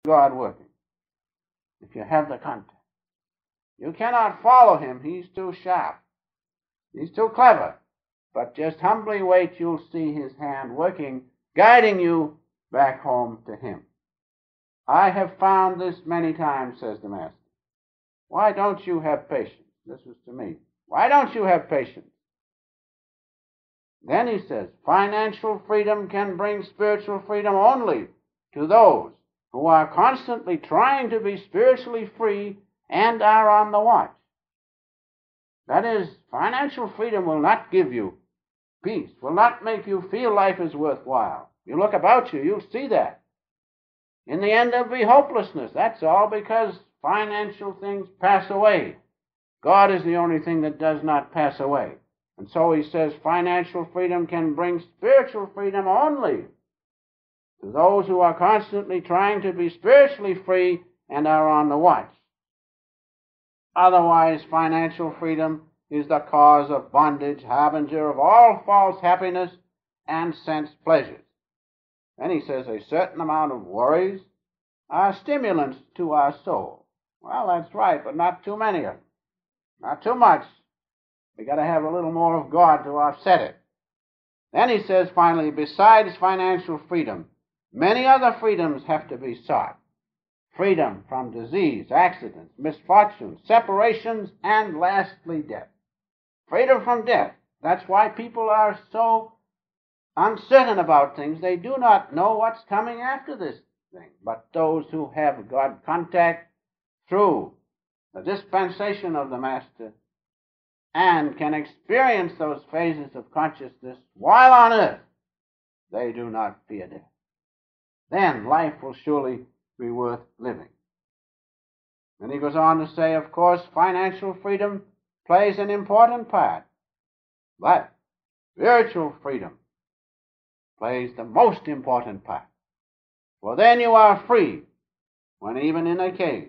God working, if you have the contact. You cannot follow him. He's too sharp. He's too clever. But just humbly wait, you'll see his hand working, guiding you back home to him. I have found this many times, says the Master. Why don't you have patience? This was to me. Why don't you have patience? Then he says, financial freedom can bring spiritual freedom only to those who are constantly trying to be spiritually free and are on the watch. That is, financial freedom will not give you peace, will not make you feel life is worthwhile. You look about you, you'll see that. In the end, there'll be hopelessness. That's all, because financial things pass away. God is the only thing that does not pass away. And so he says financial freedom can bring spiritual freedom only to those who are constantly trying to be spiritually free and are on the watch. Otherwise, financial freedom is the cause of bondage, harbinger of all false happiness and sense pleasures. Then he says a certain amount of worries are stimulants to our soul. Well, that's right, but not too many of them. Not too much. We got to have a little more of God to offset it. Then he says finally, besides financial freedom, many other freedoms have to be sought. Freedom from disease, accidents, misfortunes, separations, and lastly, death. Freedom from death. That's why people are so uncertain about things. They do not know what's coming after this thing. But those who have God contact through the dispensation of the Master and can experience those phases of consciousness while on earth, they do not fear death. Then life will surely be worth living. And he goes on to say, of course, financial freedom plays an important part, but spiritual freedom plays the most important part. For then you are free, when even in a cage.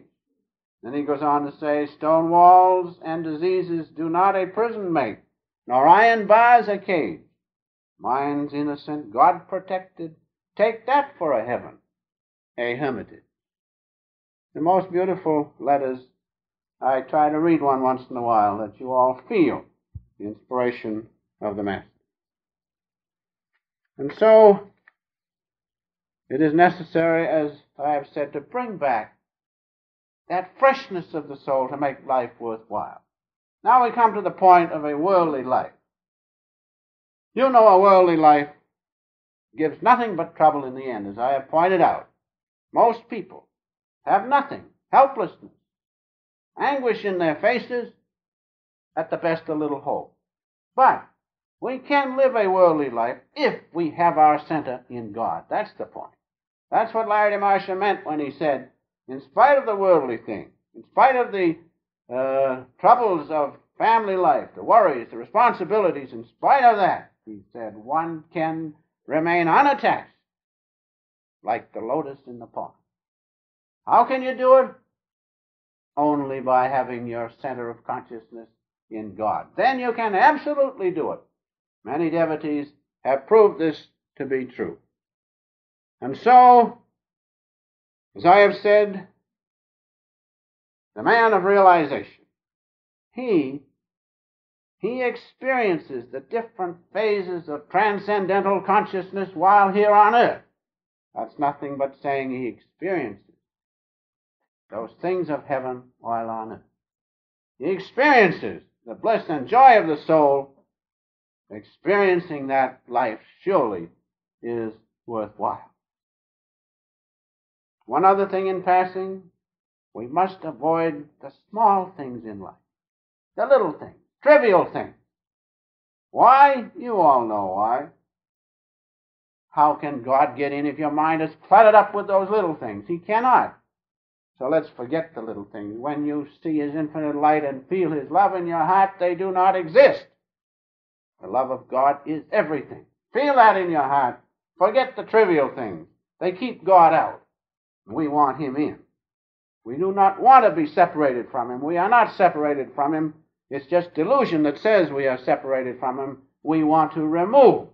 Then he goes on to say, stone walls and diseases do not a prison make, nor iron bars a cage. Minds innocent, God protected, take that for a heaven, a hermitage. The most beautiful letters. I try to read one once in a while, that you all feel the inspiration of the Master. And so, it is necessary, as I have said, to bring back that freshness of the soul to make life worthwhile. Now we come to the point of a worldly life. You know, a worldly life gives nothing but trouble in the end, as I have pointed out. Most people have nothing, helplessness, anguish in their faces, at the best a little hope. But we can live a worldly life if we have our center in God. That's the point. That's what Larry DeMarcia meant when he said, in spite of the worldly thing, in spite of the troubles of family life, the worries, the responsibilities, in spite of that, he said, one can remain unattached like the lotus in the pond. How can you do it? Only by having your center of consciousness in God. Then you can absolutely do it. Many devotees have proved this to be true. And so, as I have said, the man of realization, he experiences the different phases of transcendental consciousness while here on earth. That's nothing but saying he experiences those things of heaven while on earth. He experiences the bliss and joy of the soul. Experiencing that life surely is worthwhile. One other thing in passing, we must avoid the small things in life, the little things, trivial things. Why? You all know why. How can God get in if your mind is cluttered up with those little things? He cannot. So let's forget the little things. When you see his infinite light and feel his love in your heart, they do not exist. The love of God is everything. Feel that in your heart. Forget the trivial things. They keep God out. We want him in. We do not want to be separated from him. We are not separated from him. It's just delusion that says we are separated from him. We want to remove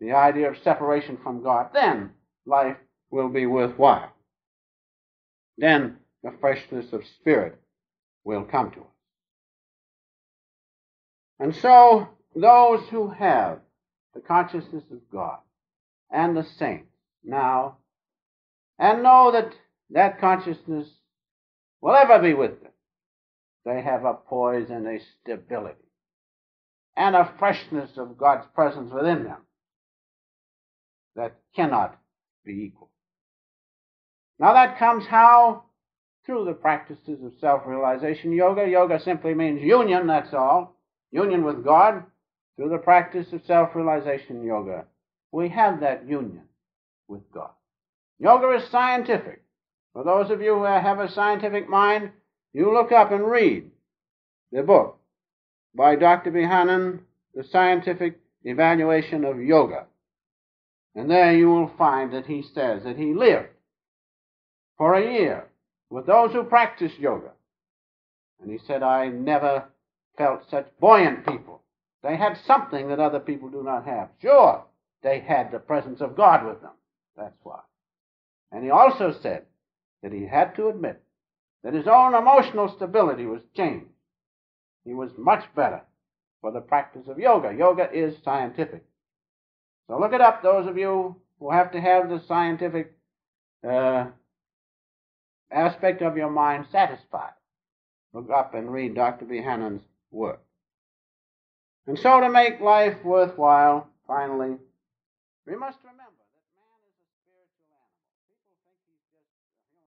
the idea of separation from God. Then life will be worthwhile. then the freshness of spirit will come to us. And so those who have the consciousness of God and the saints now, and know that that consciousness will ever be with them, they have a poise and a stability and a freshness of God's presence within them that cannot be equal. Now that comes how? Through the practices of self-realization yoga. Yoga simply means union, that's all. Union with God. Through the practice of self-realization yoga, we have that union with God. Yoga is scientific. For those of you who have a scientific mind, you look up and read the book by Dr. Bohannon, The Scientific Evaluation of Yoga. And there you will find that he says that he lived for a year with those who practice yoga. And he said, I never felt such buoyant people. They had something that other people do not have. Sure, they had the presence of God with them. That's why. And he also said that he had to admit that his own emotional stability was changed. He was much better for the practice of yoga. Yoga is scientific. So look it up, those of you who have to have the scientific aspect of your mind satisfied. Look up and read Dr. Bohannon's work. And so to make life worthwhile, finally, we must remember